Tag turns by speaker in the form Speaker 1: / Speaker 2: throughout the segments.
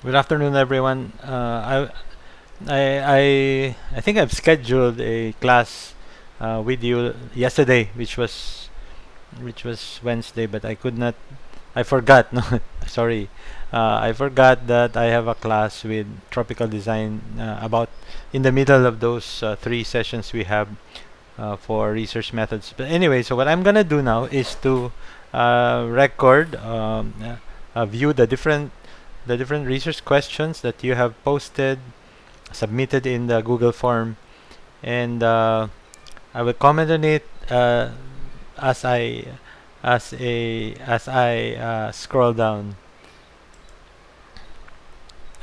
Speaker 1: Good afternoon, everyone. I think I've scheduled a class with you yesterday, which was Wednesday, but I could not. I forgot. No, sorry. I forgot that I have a class with tropical design about in the middle of those three sessions we have for research methods. But anyway, so what I'm gonna do now is to record, view the different research questions that you have posted, submitted in the Google form, and I will comment on it as I scroll down.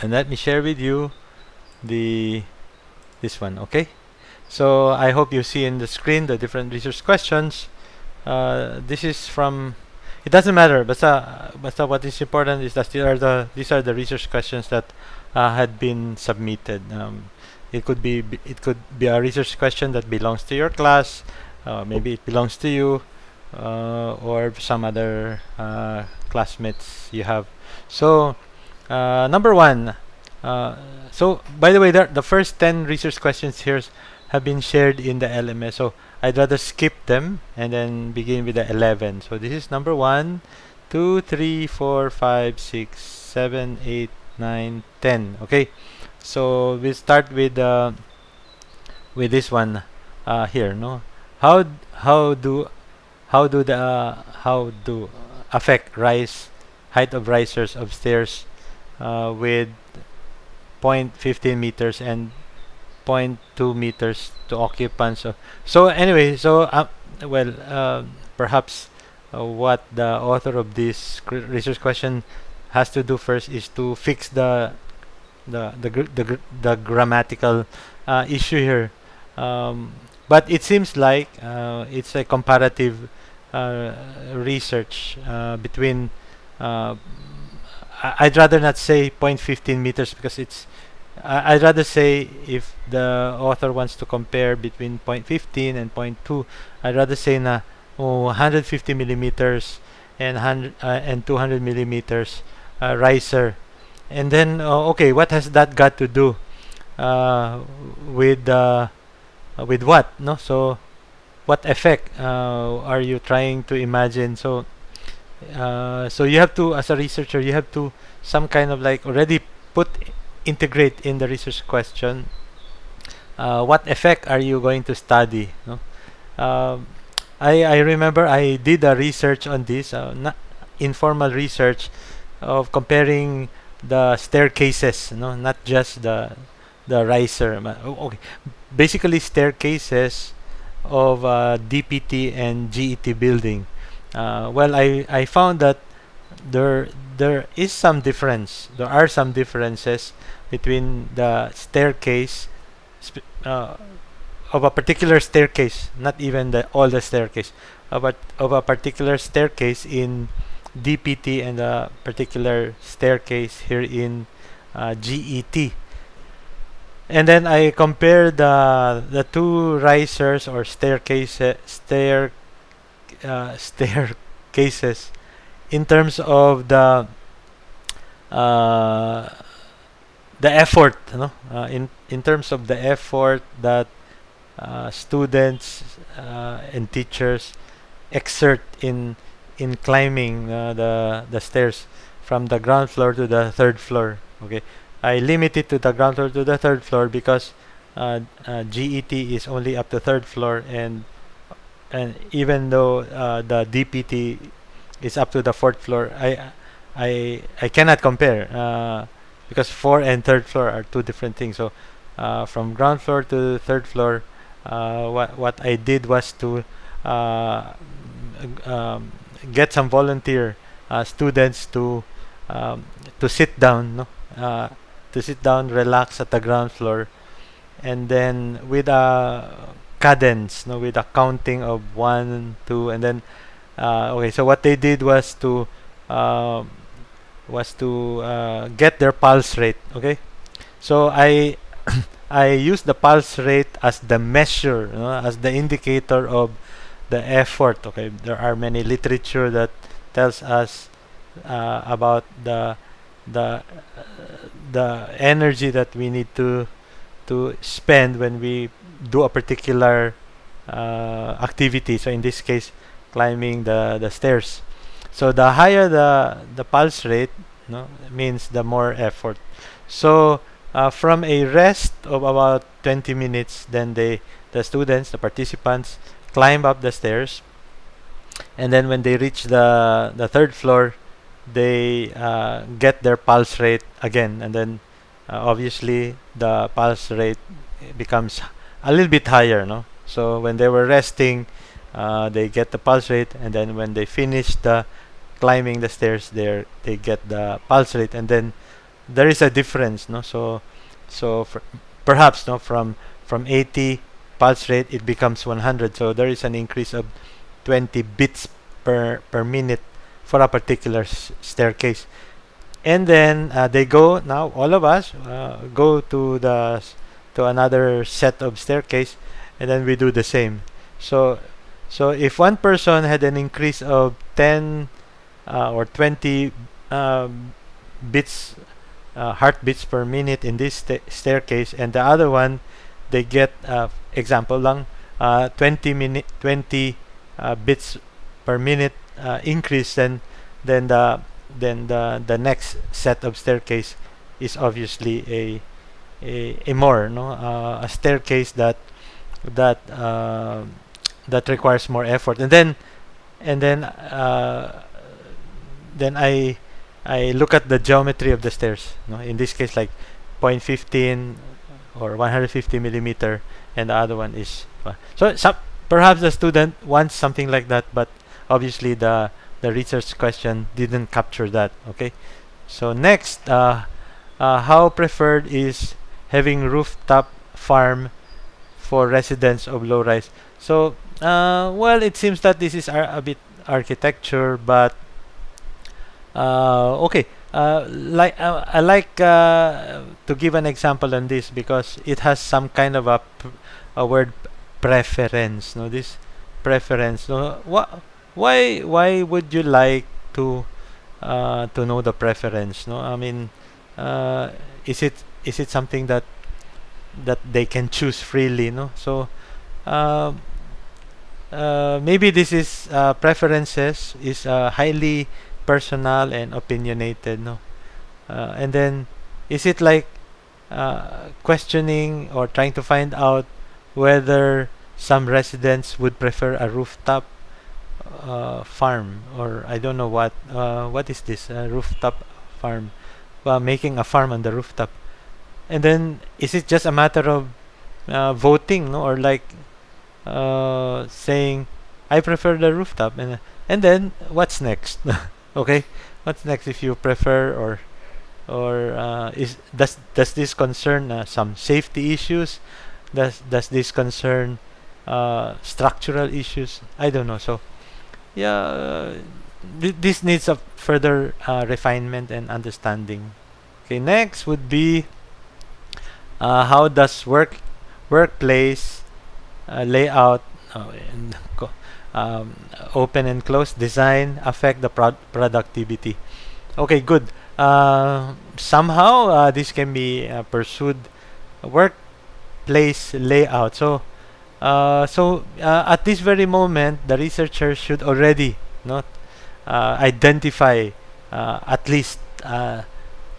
Speaker 1: And let me share with you the this one. Okay. So I hope you see in the screen the different research questions. This is from. It doesn't matter, but what is important is that these are the research questions that had been submitted. It could be a research question that belongs to your class, maybe it belongs to you, or some other classmates you have. So number one. Uh, so by the way, the first 10 research questions here have been shared in the LMS. So I'd rather skip them and then begin with the 11. So this is number 1, 2, 3, 4, 5, 6, 7, 8, 9, 10. Okay. So we start with this one here. No, how how do how do affect rise height of risers of stairs with 0.15 meters and zero point 0.2 meters to occupants. So anyway, well, perhaps what the author of this research question has to do first is to fix the grammatical issue here. Um, but it seems like it's a comparative uh, research between. Uh, I'd rather not say 0.15 meters because I'd rather say if the author wants to compare between 0.15 and zero point 0.2, I'd rather say 150 millimeters and 200 millimeters riser. And then, okay, what has that got to do uh, with what? No, so what effect are you trying to imagine? So you have to, as a researcher, you have to some kind of like already put integrate in the research question. What effect are you going to study? No? Um, I remember I did a research on this, not informal research of comparing the staircases, no, not just the riser. Okay, basically staircases of DPT and GET building. Well, I found that there there is some difference. There are some differences between the staircase of a particular staircase, not even all the staircase, of a particular staircase in DPT and a particular staircase here in GET. And then I compare the two risers or staircases in terms of uh, the effort, in terms of the effort that students and teachers exert in climbing the stairs from the ground floor to the third floor. Okay, I limit it to the ground floor to the third floor because GET is only up to third floor, and even though the DPT is up to the fourth floor, I cannot compare because fourth and third floor are two different things. So from ground floor to third floor, what I did was to uh, get some volunteer students um, to sit down, no? To sit down, relax at the ground floor, and then with a cadence, no, with a counting of 1, 2, and then okay. So what they did uh, was to get their pulse rate. Okay, so I use the pulse rate as the measure, as the indicator of the effort. Okay, there are many literature that tells us about the the energy that we need to spend when we do a particular activity. So in this case, climbing the stairs. So the higher the pulse rate, no, means the more effort. So from a rest of about 20 minutes, then the students, the participants, climb up the stairs, and then when they reach the third floor, they get their pulse rate again, and then obviously the pulse rate becomes a little bit higher, no? So when they were resting, they get the pulse rate, and then when they finish the climbing the stairs, they get the pulse rate, and then there is a difference, no? So perhaps, no, from 80 pulse rate it becomes 100. So there is an increase of 20 beats per minute for a particular staircase. And then they go, now all of us go to another set of staircase, and then we do the same. So if one person had an increase of 10 or 20 beats heartbeats per minute in this staircase, and the other one they get example lang 20 bits per minute increase, then the next set of staircase is obviously a more, no, a staircase that requires more effort. And then I look at the geometry of the stairs, no? In this case, like 0.15 or 150 millimeter, and the other one is perhaps the student wants something like that, but obviously the research question didn't capture that. Okay, so next, how preferred is having rooftop farm for residents of low rise? So well, it seems that this is a bit architecture, but okay. I like to give an example on this because it has some kind of a word preference. No, this preference. No, why would you like to know the preference? No, I mean, is it something that they can choose freely? No, so uh, maybe this is preferences is highly personal and opinionated, no? And then is it like questioning or trying to find out whether some residents would prefer a rooftop farm, or I don't know what is this rooftop farm, making a farm on the rooftop? And then is it just a matter of voting, no, or like saying I prefer the rooftop, and then what's next? Okay, what's next if you prefer, or is does this concern some safety issues? Does this concern structural issues? I don't know. So yeah, this needs a further refinement and understanding. Okay, next would be how does workplace layout and open and close design affect the productivity? Okay, good. Somehow this can be pursued. Workplace layout. So at this very moment, the researchers should already not identify at least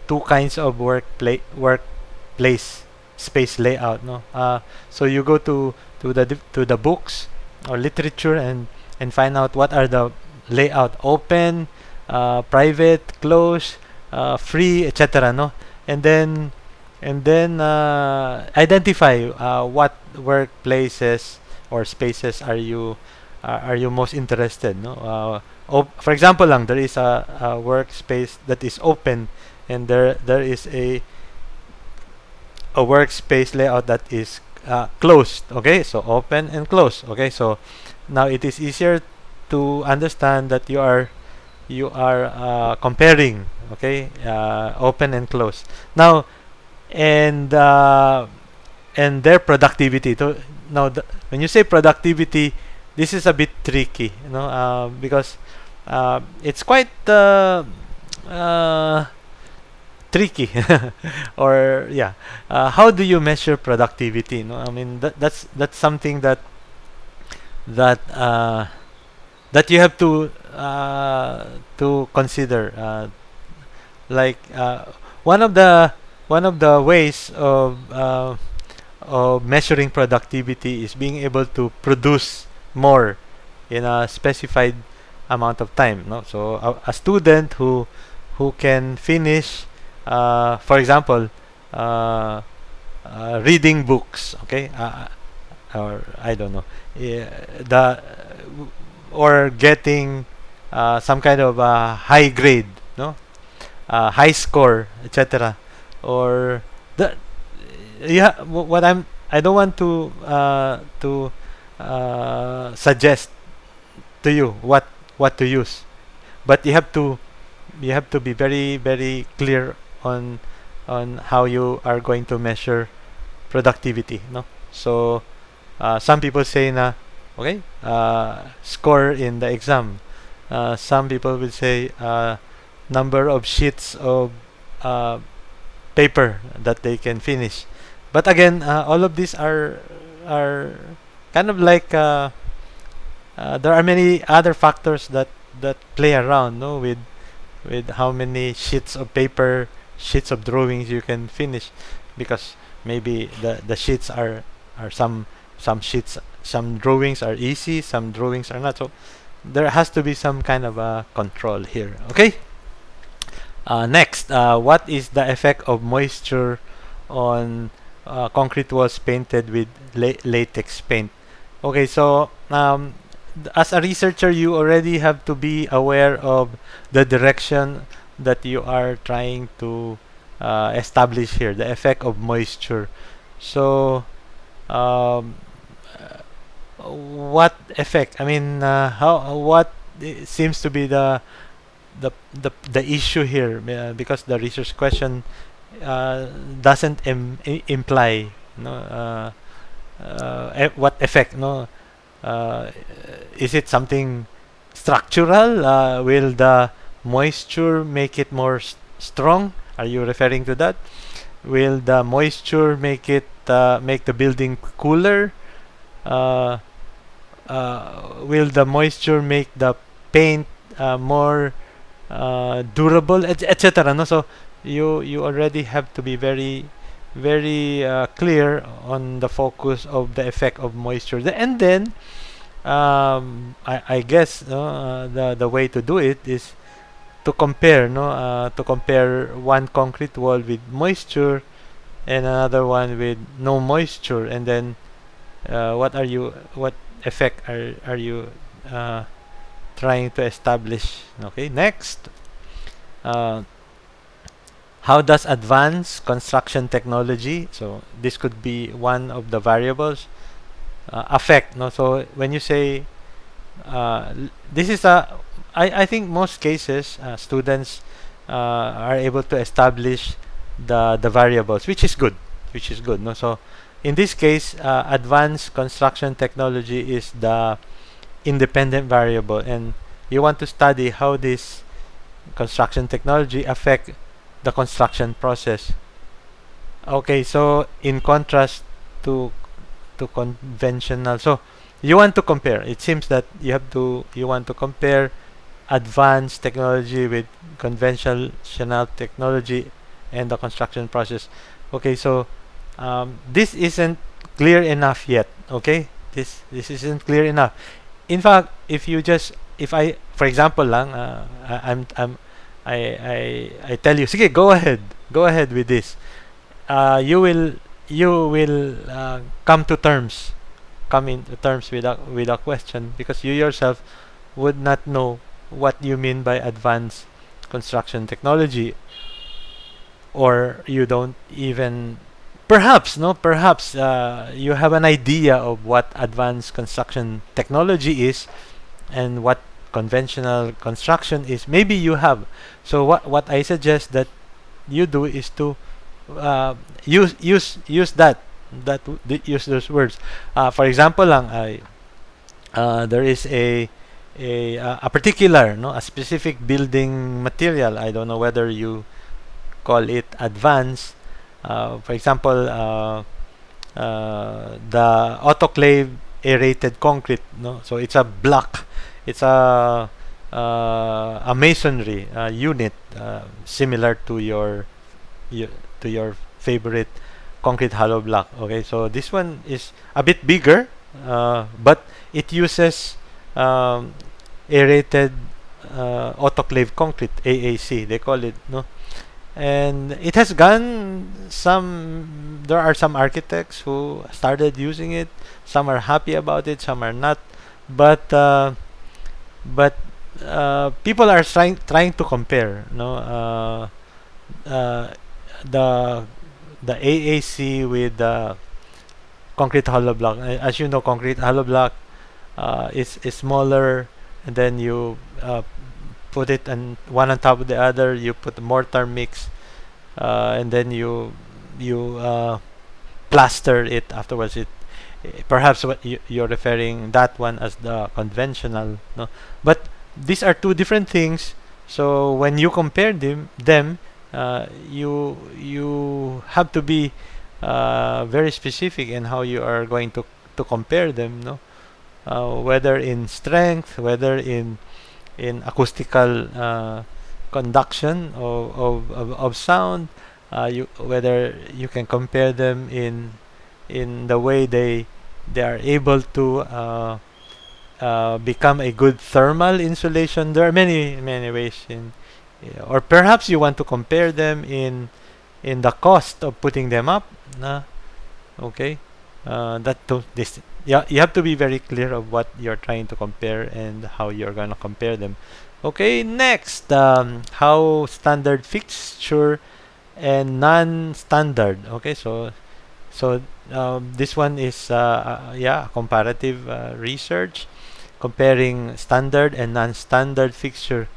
Speaker 1: two kinds of workplace space layout. No, so you go to the books or literature and find out what are the layout: open, private, close, free, etc. No, and then identify what workplaces or spaces are you most interested, no? For example lang, there is a workspace that is open, and there is a workspace layout that is closed. Okay, so open and closed. Okay, so now it is easier to understand that you are comparing, okay, open and closed now, and their productivity. Now when you say productivity, this is a bit tricky, because it's quite tricky. Or yeah, how do you measure productivity? No, I mean that's something that that you have to consider. Like one of the one of the ways of measuring productivity is being able to produce more in a specified amount of time. No, so a student who can finish, for example, uh, reading books. Okay, or I don't know, the or getting some kind of high grade, no, high score, etc. Or the yeah, what I don't want to suggest to you what to use, but you have to be very clear on how you are going to measure productivity, no. So some people say na okay, score in the exam. Some people will say number of sheets of uh, paper that they can finish. But again, all of these are kind of like there are many other factors that play around, no, with how many sheets of paper, sheets of drawings you can finish, because maybe the sheets are some sheets, some drawings are easy, some drawings are not. So there has to be some kind of a control here. Okay. Next, what is the effect of moisture on concrete walls painted with latex paint? Okay, so as a researcher, you already have to be aware of the direction that you are trying to establish here, the effect of moisture. So, um, what effect? I mean, how what seems to be the issue here? Because the research question doesn't imply, no, what effect, no. Uh, is it something structural? Will the moisture make it more strong? Are you referring to that? Will the moisture make the building cooler? Uh, will the moisture make the paint more durable, etc. No, so you already have to be very clear on the focus of the effect of moisture. And then I guess the way to do it is to compare, no, to compare one concrete wall with moisture and another one with no moisture, and then what effect are you trying to establish? Okay, next, uh, how does advanced construction technology, so this could be one of the variables, affect, no. So when you say this is a I think most cases students are able to establish the variables, which is good, no. So in this case, advanced construction technology is the independent variable, and you want to study how this construction technology affect the construction process. Okay, so in contrast to conventional, so you want to compare. It seems that you want to compare advanced technology with conventional technology and the construction process. Okay, so this isn't clear enough yet. Okay, this isn't clear enough. In fact, if I, for example lang, I tell you, sige, go ahead with this. You will come into terms with a question, because you yourself would not know what you mean by advanced construction technology, or you don't even, perhaps, no, perhaps you have an idea of what advanced construction technology is and what conventional construction is. Maybe you have. So what I suggest that you do is to use use those words. For example, lang, there is a particular, no, a specific building material. I don't know whether you call it advanced. For example, the autoclave aerated concrete, no? So it's a block, it's a masonry unit similar to to your favorite concrete hollow block. Okay, so this one is a bit bigger, but it uses um, aerated autoclave concrete, AAC they call it, no? And it has gone some, there are some architects who started using it. Some are happy about it, some are not, but but people are trying to compare, no? The AAC with the concrete hollow block. As you know, concrete hollow block is smaller, and then you put it and one on top of the other. You put the mortar mix, and then you plaster it afterwards. It perhaps what you're referring that one as the conventional, no? But these are two different things. So when you compare them, you have to be very specific in how you are going to compare them, no? Whether in strength, whether in acoustical conduction of sound, whether you can compare them in the way they are able to become a good thermal insulation. There are many ways or perhaps you want to compare them in the cost of putting them up. Okay, this, yeah, you have to be very clear of what you're trying to compare and how you're going to compare them. Okay, next, how standard fixture and non-standard. Okay, so this one is yeah, comparative research comparing standard and non-standard fixture.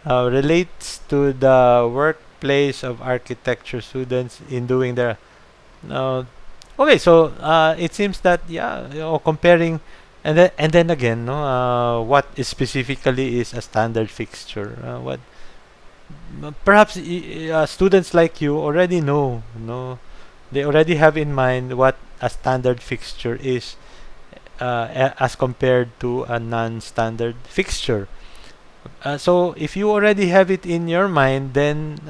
Speaker 1: Relates to the workplace of architecture students in doing their uh, okay, so it seems that, yeah, comparing, and then again, no, what is specifically is a standard fixture? What perhaps students like you already know, no, they already have in mind what a standard fixture is, as compared to a non-standard fixture. So if you already have it in your mind, then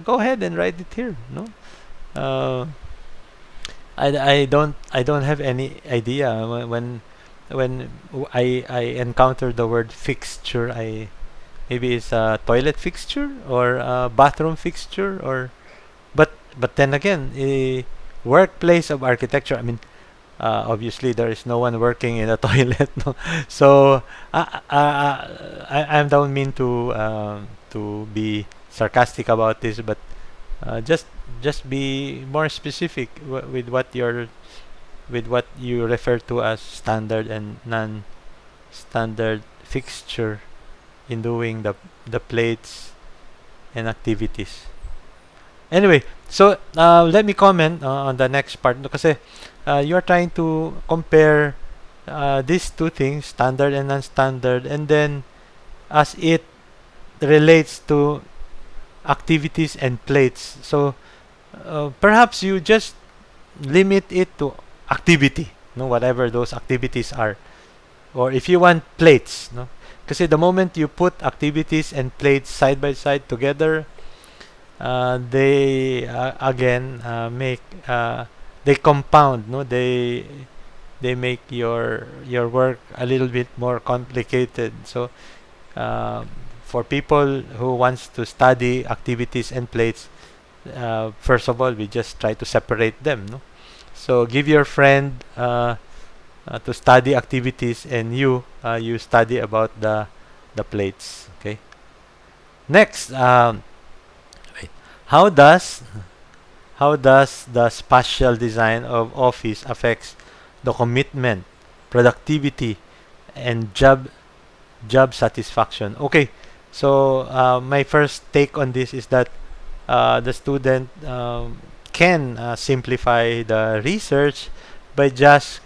Speaker 1: go ahead and write it here. No, uh, I don't have any idea when I encounter the word fixture. I maybe it's a toilet fixture or a bathroom fixture, or but then again, a workplace of architecture. I mean, obviously there is no one working in a toilet, no? So I don't mean to be sarcastic about this, but just be more specific with what you refer to as standard and non-standard fixture in doing the plates and activities. Anyway, so let me comment on the next part, because you are trying to compare these two things, standard and non-standard, and then as it relates to activities and plates. So perhaps you just limit it to activity, no, whatever those activities are. Or if you want plates, no, because the moment you put activities and plates side by side together, they again make they compound, no, they make your work a little bit more complicated. So for people who wants to study activities and plates, first of all, we just try to separate them, no? So give your friend to study activities, and you study about the plates. Okay. Next, wait. how does how does the spatial design of office affects the commitment, productivity, and job satisfaction? Okay, so my first take on this is that the student can simplify the research by just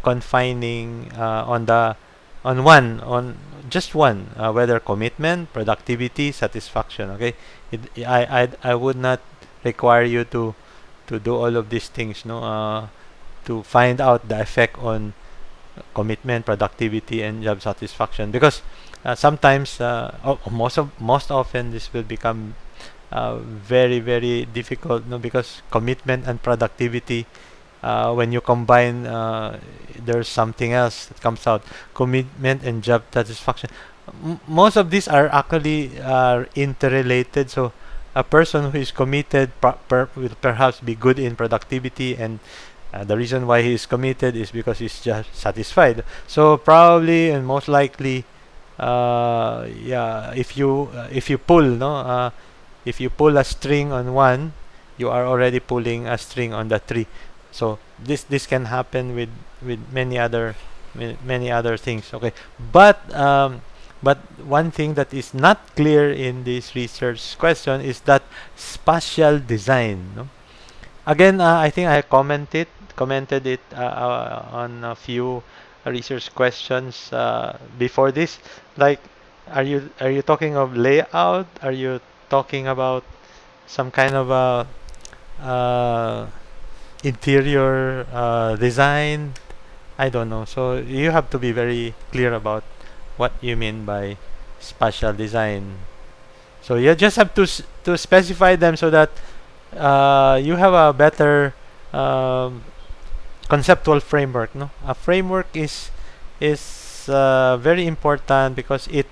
Speaker 1: confining on just one, whether commitment, productivity, satisfaction. Okay, I would not require you to do all of these things, no, to find out the effect on commitment, productivity, and job satisfaction. Because sometimes, most often, this will become very very difficult, no, because commitment and productivity, when you combine, there's something else that comes out. Commitment and job satisfaction. Most of these are actually interrelated. So a person who is committed will perhaps be good in productivity, and the reason why he is committed is because he's just satisfied. So probably and most likely, yeah, if you pull, no, if you pull a string on one, you are already pulling a string on the tree. So this can happen with many other things. Okay, but one thing that is not clear in this research question is that spatial design, no? Again, I think I commented it on a few research questions before this. Like, are you talking of layout? Are you talking about some kind of a interior design? I don't know. So you have to be very clear about what you mean by spatial design. So you just have to specify them so that you have a better um, conceptual framework. No, a framework is very important because it,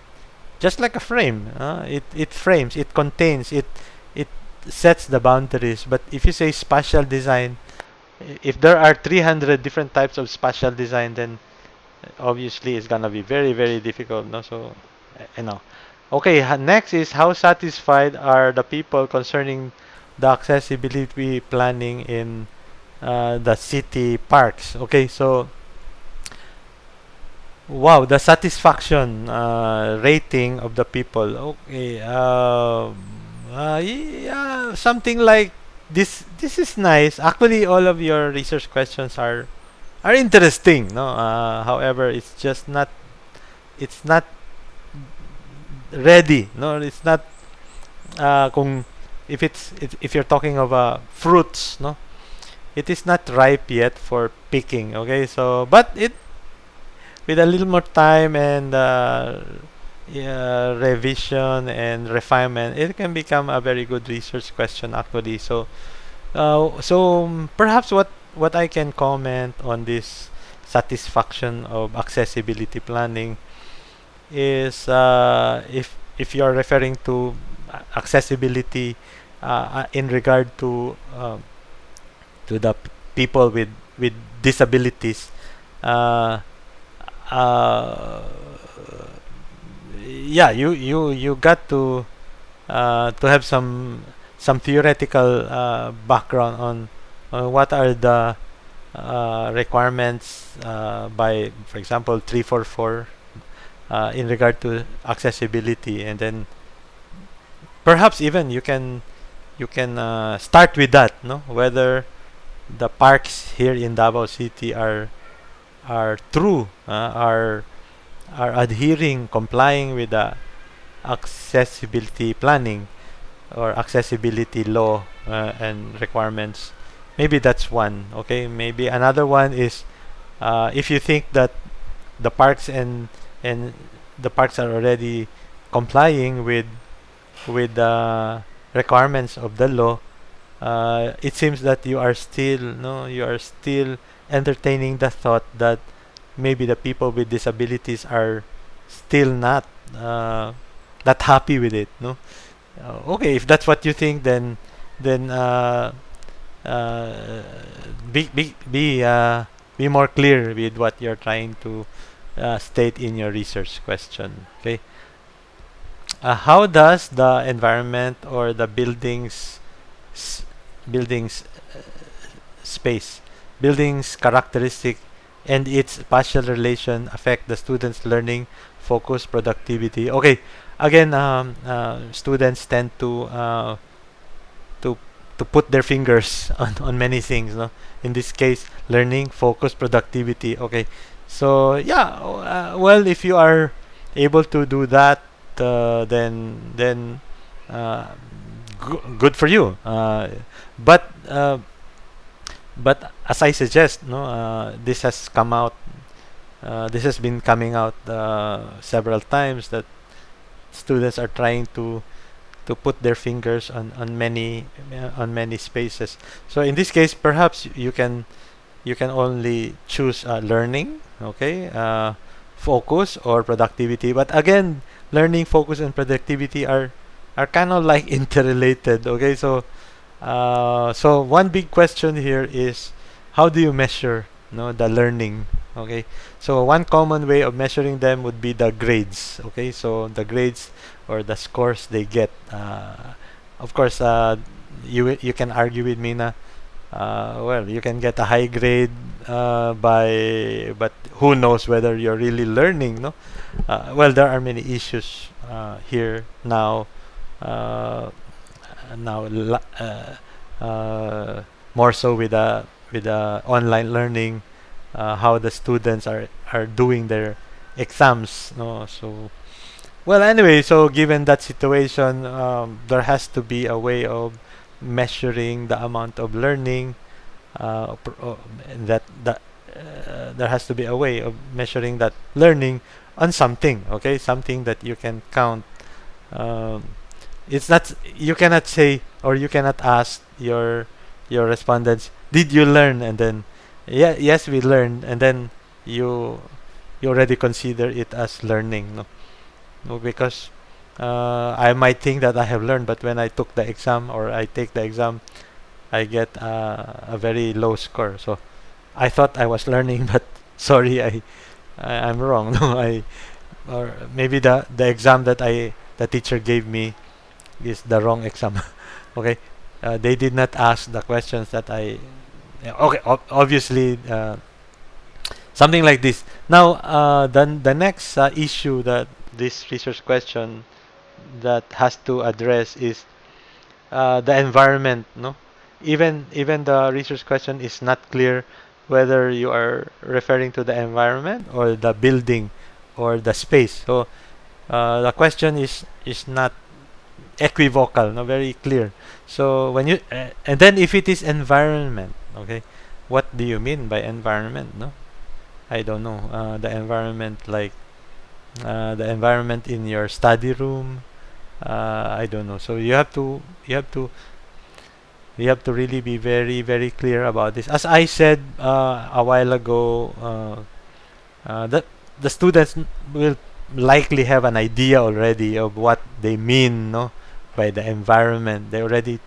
Speaker 1: just like a frame, it frames, it contains, it sets the boundaries. But if you say spatial design, if there are 300 different types of spatial design, then obviously it's gonna be very very difficult, no? So you know, okay, next is, how satisfied are the people concerning the accessibility planning in the city parks? Okay, so wow, the satisfaction rating of the people. Okay, yeah, something like this. This is nice. Actually, all of your research questions are interesting. No, however, it's just not. It's not ready. No, it's not. Kung if you're talking of fruits, no, it is not ripe yet for picking. Okay, so but it, with a little more time and yeah, revision and refinement, it can become a very good research question actually. So, perhaps what I can comment on this satisfaction of accessibility planning is, if you are referring to accessibility in regard to the people with disabilities. Uh, uh, yeah, you got to have some theoretical background on what are the requirements by, for example, 344 in regard to accessibility, and then perhaps even you can start with that, no, whether the parks here in Davao City are true, are adhering, complying with the accessibility planning or accessibility law and requirements. Maybe that's one. Okay, maybe another one is, if you think that the parks and the parks are already complying with the requirements of the law, it seems that you are still, no, you are still entertaining the thought that maybe the people with disabilities are still not happy with it, no. Okay, if that's what you think, then uh, be more clear with what you're trying to state in your research question. Okay, how does the environment or the s- buildings space, buildings characteristic, and its spatial relation affect the students' learning, focus, productivity? Okay, again, students tend to to put their fingers on many things, no? In this case, learning, focus, productivity. Okay, so yeah, well, able to do that, then uh, good for you. But as I suggest, no, this has come out. This has been coming out several times that students are trying to put their fingers on many spaces. So in this case, perhaps you can only choose learning, okay, focus or productivity. But again, learning, focus, and productivity are kind of like interrelated. Okay, so one big question here is how do you measure, the learning? Okay, so one common way of measuring them would be the grades. Okay, so the grades or the scores they get. Of course, you can argue with me na. Well, you can get a high grade but who knows whether you're really learning, no? Well, there are many issues here now. Uh, now, more so with the online learning, how the students are doing their exams, no? So, well, anyway, so given that situation, there has to be a way of measuring the amount of learning that there has to be a way of measuring that learning on something, okay, something that you can count. um, it's not, you cannot say, or you cannot ask your respondents, did you learn? And then, yeah, yes, we learned, and then you you already consider it as learning, no? No, because I might think that I have learned, but when I took the exam or I take the exam, I get a very low score. So I thought I was learning, but sorry, I'm wrong. No, or maybe the exam that the teacher gave me is the wrong exam. Okay, they did not ask the questions that I. Yeah, okay, obviously, something like this. Now, then the next issue that this research question that has to address is the environment, no? Even the research question is not clear whether you are referring to the environment or the building or the space. So the question is not equivocal, no, very clear. So when you and then if it is environment, okay, what do you mean by environment? No, I don't know. The environment, like the environment in your study room. I don't know. So you have to really be very very clear about this. As I said a while ago, that the students will likely have an idea already of what they mean, no, by the environment. They already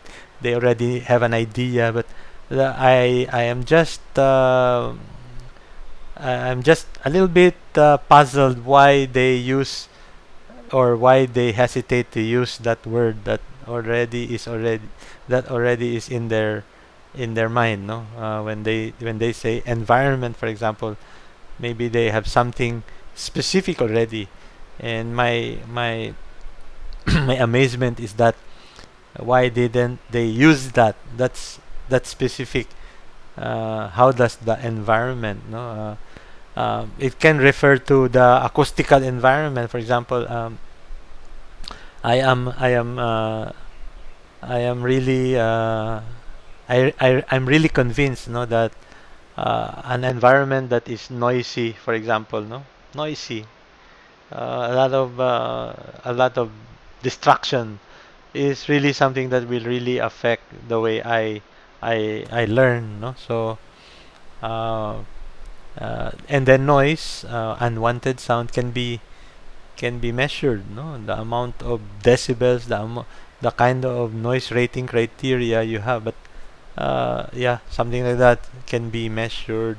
Speaker 1: have an idea, but I am just I'm just a little bit puzzled why they use or why they hesitate to use that word that already is in their mind, no, when they say environment, for example, maybe they have something specific already, and my my amazement is that why didn't they use that specific, how does the environment, no, it can refer to the acoustical environment, for example. I am I am really I'm really convinced, no, that an environment that is noisy, for example, no, noisy, a lot of distraction is really something that will really affect the way I learn, no. So uh, and then noise, unwanted sound can be measured, no, the amount of decibels, the kind of noise rating criteria you have, but yeah, something like that can be measured,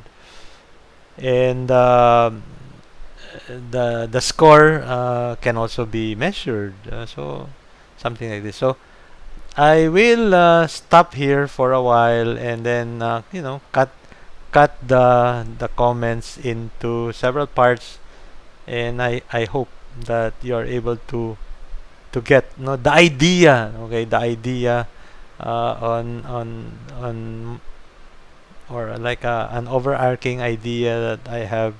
Speaker 1: and the score can also be measured, so something like this. So I will stop here for a while, and then cut the comments into several parts, and I hope that you're able to get, the idea, okay, the idea on or like an overarching idea that I have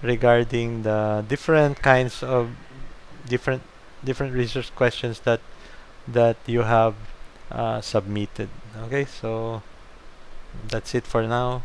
Speaker 1: regarding the different kinds of different different research questions that you have submitted. Okay, so that's it for now.